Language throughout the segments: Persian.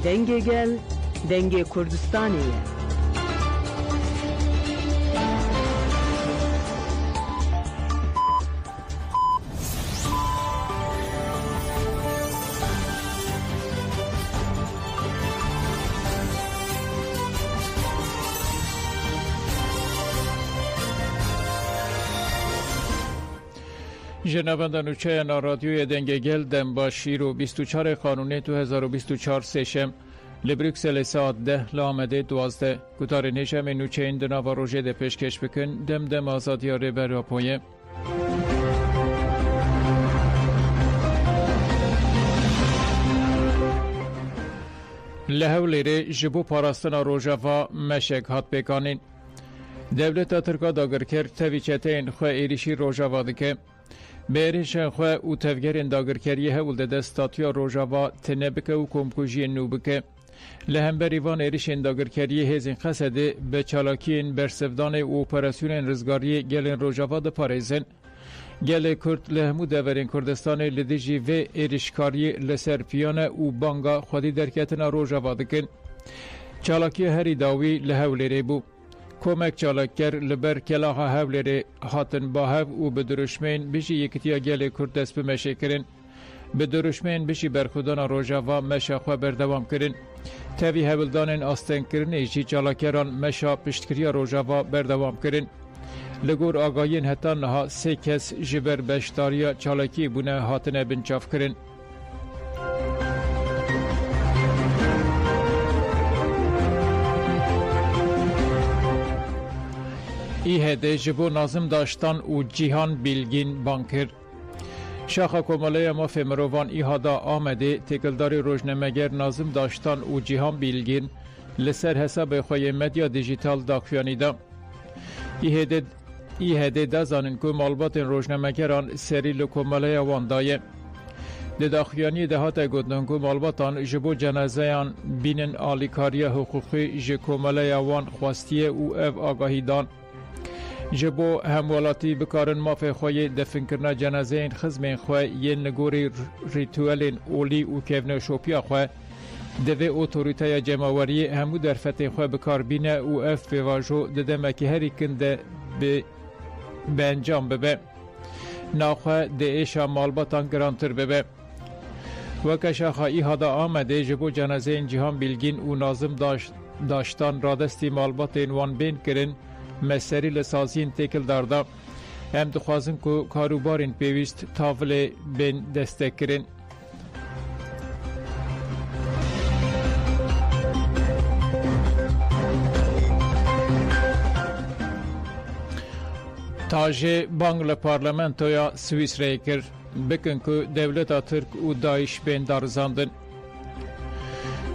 دنگ گل دنگ کردستانیه. جنابندان نوچه رادیوی دنگ گل دم با شیر و 24 قانونی 2024 سشم لبریکسل ساعت 10 لامده 12 کتار نشم نوچه این دنا و روژه ده پیشکش بکن دم آزادی ره بر راپویه. لحولی ره جبو پاراستنا روژاوا مشک هات بکانین. دولت ترکا داگر کرد تویچته این خواه ایریشی روژاوا دکه. بیریشن خواه او تفگرین داگرکریه هول ده دستاتیا روژاوا تنبکه و کمکوژی نوبکه. لهمبری وان ایریشن داگرکریه هزین خسده به چالاکین برسفدان و اپراسیون رزگاری گلین روژاوا ده پاریزن. گل کرد لهمو دورین کردستان لدیجی و ایریشکاری لسر پیان و بانگا خودی درکتنا روژاوا دکن. چالاکی هری داوی لحولی ری بو. کمک چالاکر لبر کلاها هولی هاتن با هف و به درشمین بشی یکتیا گل کرد دست به مشه کرن. به درشمین بشی برخودان روژاوا مشه خواه بردوام کرن. تاوی هولدان آستن کرن ایشی چالاکران مشه پشتکریا روژاوا بردوام کرن. لگور آگاین حتی نها 3 کس جبر بشتاریا چالاکی بونه هاتن بنچاف کرن. ایهده جبو نازم داشتن و جیهان بیلگین بانکر. شاخه کماله ما فمروان ایهادا آمده تکلداری روزنامه‌گر نازم داشتن و جیهان بیلگین لسر حساب خوی مدیا دیجیتال داخوانی دا. ایهده دازانن که معلومات روزنامه‌گران سری لکماله وان دایه. داخوانی دهات گفتن که معلوماتان جبو جنازه‌ان بینن آلیکاری حقوقی جکماله وان خواستیه و اف آگاهی دان. جبو همولاتی بکارن مافی خوی دفن کرنا جنازه این خزمین خوی یه نگوری ریتوالین اولی و کفن شوپیا خوی دوی اوتوریتای جمعوری همو در فتح خوی بکار بینه و اف بواجو ددمکی هری کنده به انجام ببه ناخوی ده ایشا مالباتان گرانتر ببه وکشا خواهی هادا آمده جبو جنازه این جهان بیلگین و نازم داشتان رادستی مالبات این وان بین کرن مسری لسازین تکل دارده هم دخوازن که کاروبارین پیویست تاول بین دستک کرن. تاجه بانگل پارلمنتویا سویس رای کرد بکن که دولت ترک و دایش بین دارزاندن.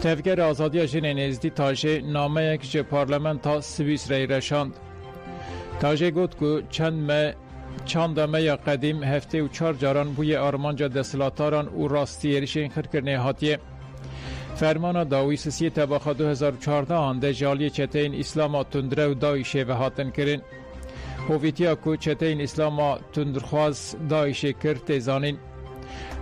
تفگر آزادی جنین ازدی تاجه نامه یک جه پارلمنتا سویس رای رشاند. تاجه گفت که چند ماه قدیم هفته و 4 جاران بوی آرمانجا دستلاتاران و راستی ایرشین خرکرنه هاتیه. فرمان داوی سسی تباخا 2014 آنده جالی چتین اسلام تندره و دایشه و هاتن کرن. هویتیا که چتین اسلام تندرخواز دایشه کرد تیزانین.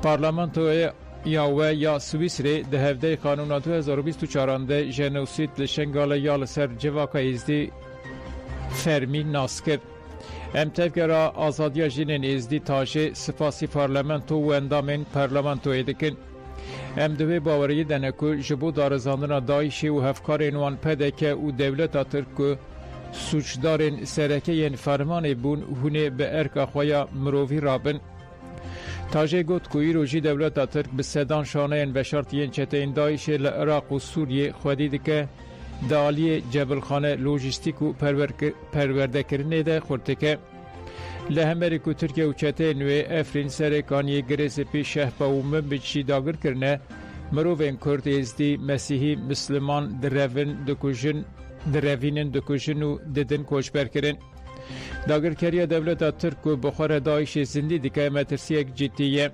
پارلمانتو یا سویس ری ده هفته قانون 2024 آنده جنوسید لشنگال یا لسر جواکا ازدی فرمی ناس کرد. امتفگرا آزادی جنین ازدی تاجه سپاسی پارلمنتو و اندامین پارلمنتو ایدکن. امدوی باوری دنکو جبو دارزاندنا دایشی و هفکارین وان پدکه و دولت ترک سوچدارین سرکه ین فرمان بون هونه به ارک اخویا مروفی رابن. تاجه گوت که ایروژی دولت ترک به سدان شانه ین بشارت ین چتین دایش لعراق و سوریه خودید که دالی جبل خانه لوجستیک و پرورده کرنه ده خورتکه. لهمری که ترکیه و چته نوی افرین سرکانی گریز پیش شهبا و مبچی داگر کرنه مروفین کرد ازدی مسیحی مسلمان دروینن دکوژن و ددن کوشبر کرن. داگر کریه دولت ترک و بخار دایش زندی دیگه مترسیک جدیه.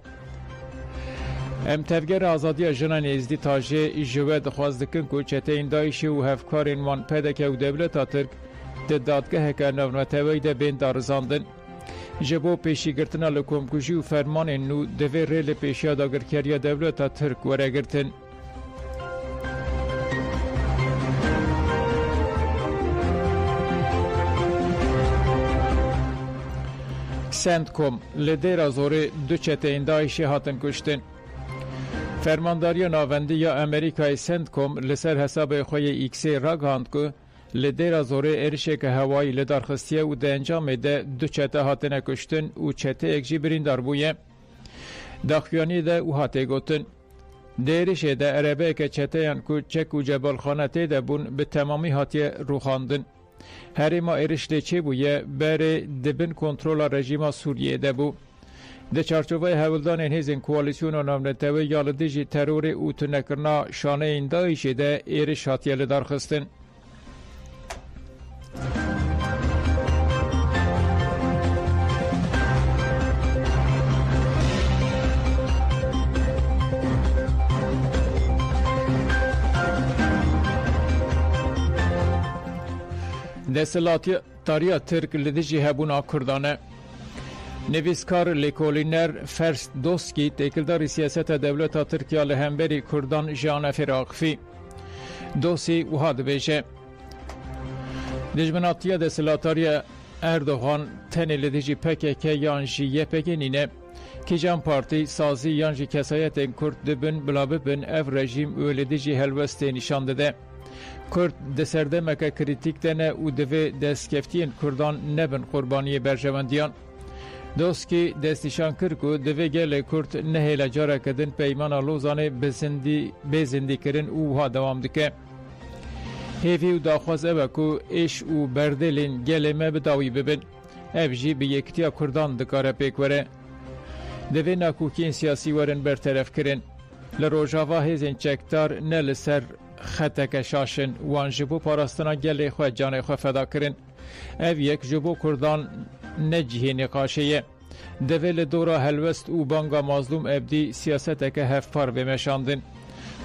امتفگر آزادی جنان ازدی تاجه جوه دخواست دکن که چته این دایشی و هفکارین وان پدکه و دولت ترک دادگاه که نونتوی ده بین دارزاندن. جبو پیشی گرتنا لکومکوشی و فرمان نو دوی ریل پیشی داگر کریه دولت ترک وره گرتن. سندکوم لدیرا زوری دو چتین داعشی هاتن کشتن. فرمانداری ناوندی یا امریکای سندکوم لسر حساب خوی ایکسی را گاند که لدیرا زوری ارشک هوایی لدارخستیه و ده انجام ده دو چته هاتن کشتن و چته اکجی بریندار بویه. داخیانی ده او هاته گوتن. دیرشه ده عربه که چتهیان که چک و جبال خانته ده بون به تمامی هاتیه روخاندن. هری ما ارشده چه بویه بره دبن کنترول رژیم سوریه ده بو. ده چارچوبه هولدان هزین کوالیسیون و نامنتوی یال دیجی ترور او تنکرنا شانه این دایشه ده ارش هاتیه لدار خستن. دستلاتی تاریا ترک لدیجی هبونا کردانه. نویسکار لیکولینر فرست دوسکی تکلداری سیاست دولت ترکیه لهمبری کردان جان فراقفی. دوسی وحاد بیشه. دجمناتیه دستلاتاری اردوغان تنی لدیجی پکک یانجی یپگینینه که جان پارتی سازی یانجی کسایت کرد دبن بلاببن اف رژیم و لدیجی هلوسته نشان داده. کرد دسرده مکه کریتیک دنه و دوی دستکفتین کردان نبن قربانی برجواندیان. دوسکی دستیشان کرد که دوی گل کرد نهیل جاره کدن پیمان لوزانه بزندی کرن او ها دوام دکه. هیوی و داخواز اوه که ایش و بردلین گل ما بداوی ببن. اف جی به یکتیا کردان دکاره پیکوره. دوی ناکوکین سیاسی ورن برطرف کرن. لروجاوا هزین چکتار نل سر خطک شاشن وان جبو پاراستنا گلی خواه جان خواه فدا کرن. او یک جبو کردان نجهی نقاشیه. دویل دورا هلوست و بانگا مظلوم ابدی سیاست که هفپار بمشاندن.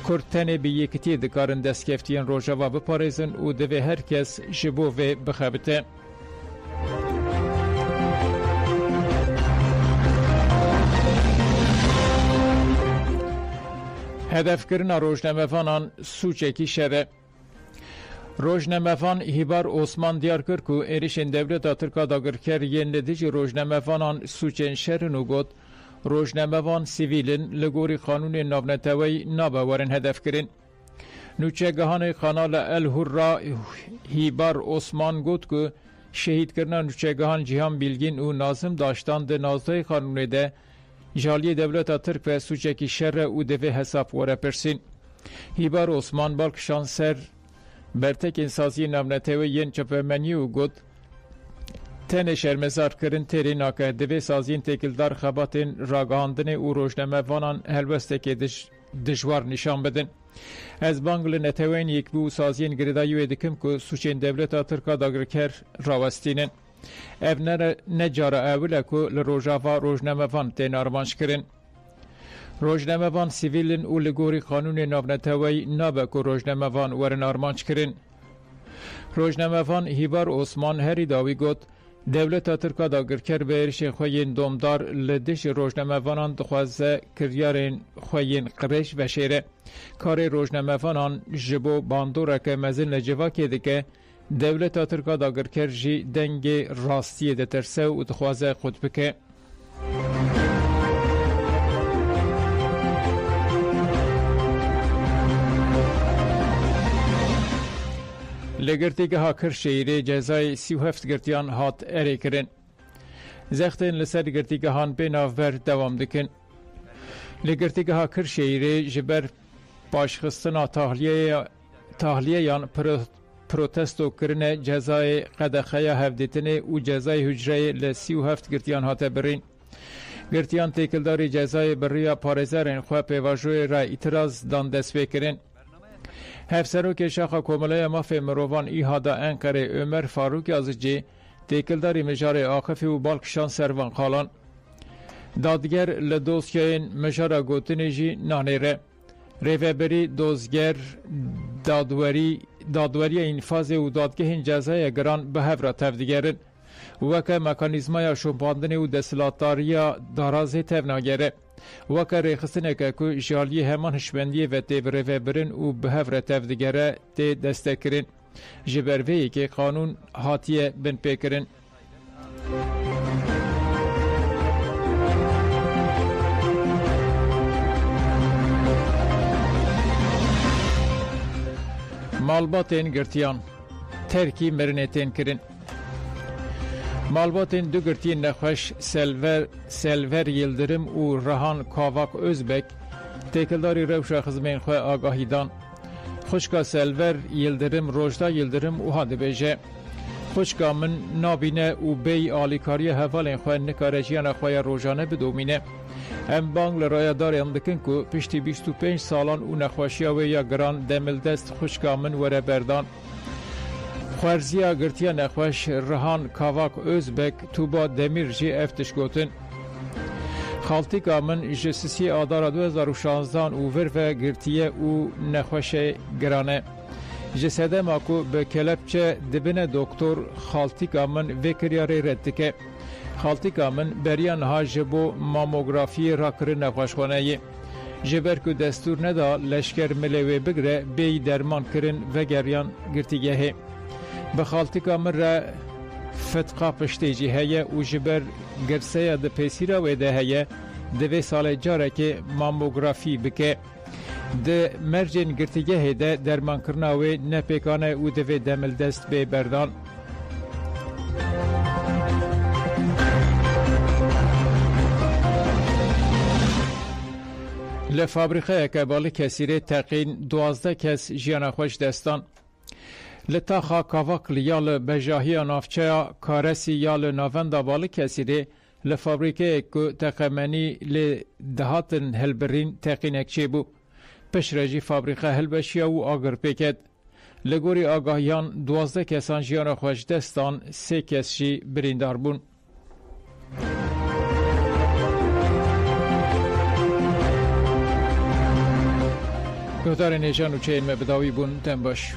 کردتنی بی یکتی دکارن دستکفتین روژاوا بپاریزن و دوی هر کس جبو و بخبته. هدف کرنا روزنامه‌وانان سوچکی شده. روزنامه‌وان هیبار عثمان دیار کرد که ایریشن دولت ترکا داگرکر یندیج روزنامه‌وانان سوچن شرن و گفت روزنامه‌وان سیویلن لگوری قانون نابنتوی ناباورن هدف کرن. نوچگهان کانال الهورا هیبار عثمان گفت که شهید کردن نوچگهان جهان بیلگین و نازم داشتن ده نازده قانون ده جالی دولت ترک و سوچکی شر او دوی حساب وره پرسین. هیبار عثمان بالکشان سر برتک انسازی نامنتوی ین چپمنی و گود تن شرمزار کرن تری ناکه دوی سازین تکلدار خباتین راگاندن او روشنمه وانان هلوسته که دجوار نشان بدن. از بانگل نتوین یک بو سازین گردایو دکم که سوچین دولت ترکا داگرکر راوستینن. اف نجاره اوله که لروژاوا روزنامه‌وان تین آرمانش کرن. روزنامه‌وان سیویلن و لگوری قانون نابنتوی نابه که روزنامه‌وان ورن آرمانش کرن. روزنامه‌وان هیبار عثمان هری داوی گوت دولت ترکا داگرکر به ارش خوین دومدار لدش روزنامه‌وانان دخوازه کریارین خوین قرش و شیره. کار روزنامه‌وانان جبو باندوره که مزل نجوا که که دولت ترکا داگرکر جی دنگ راستی ده ترسه و دخوازه خود بکه. لگرتیگه ها کرشیره جزای 37 گرتیان هات اری کرن. زختین لسر گرتیگه هان بیناور دوام دکن. لگرتیگه ها کرشیره جبر پاشخستنا تحلیه یان پروتستو کرنه جزای قدخه هفدیتنه و جزای حجره ل37 گرتیان هاته برین. گرتیان تکلداری جزای بریا پارزرین خواه پیواجوی را اعتراض دان دست بکرین. هفسروک شاخ کومله مافی مروان ایهادا انقره عمر فاروق ازجی تکلداری مجار آخفی و بالکشان سروان خالان. دادگر لدوسکین مجار گوتنجی نانیره. ریوبری دوزگر دادوری انفاز و دادگاه جزای گران به هفره تفدیگرن وکه مکانیزمای شوپاندن و دستلاتاریا دارازی تفناگره وکه ریخستنه که جالی همان هشبندی و تیب ریوبرن و به هفره تفدیگره تی دستکرن جبروی که قانون هاتیه بن پیکرن. Malbatên girtiyan terkî mirinê kirin. Malbatên du girtiyên nexweş Selver Yıldırım û Rehan Kavak Özbek têkildarî rewşa xizmên xwe agahî dan. Xwişka Selver Yıldırım Rojda Yıldırım wiha dibêje xwişka min nabîne û bêyî alîkariya hevalên xwe nikare jiyana xwe ya rojane bidomîne. Em bang li rayadariyan dikin ku piştî 25 salan û nexweşiya wê ya giran demildest xwişka min were berdan. Xwerziya girtiya nexweş Rehan Kavak Özbek Tuba Demir jî ev tişgotin. Xaltîka min ji sisiyê adara 2016 û vir ve girtiye û nexweşê giran e. Ji sedema ku bi kelepçe dibine doktor xaltîka min vê kiryarê red dike. Xaltîka min beriya niha ji bo mamografiyê rakirin nexweşxaneyê. Ji ber ku destûr neda leşker milê wê bigire bêyî derman kirin vegeriyan girtîgehê. Bi xaltîka min re fetqa piştê jî heye û ji ber girseya di pêsîra wê de heye divê salê carekê mamografî bike. Di mercên girtîgehê de dermankirina wê nepêkane û divê demildest bê berdan. Li fabrîqeyeke Balıkesirê teqîn 12 kes jiyana xwe ji destan. Li taxa Kavaklı ya li bejahiya navçeya Karesî ya li navenda Balıkesirê li fabrîkeyek ku teqemenî lê dihatin hilbirîn teqînek çêbû. Piştre jî fabrîqe hilbeşiya û agirpêket. Li gorî agahiyan 12 kesan jiyana xwe ji destan, 3 kes jî birîndar bûn. Guhdarên hêjan û çeyên me bidawî bûn, dem baş.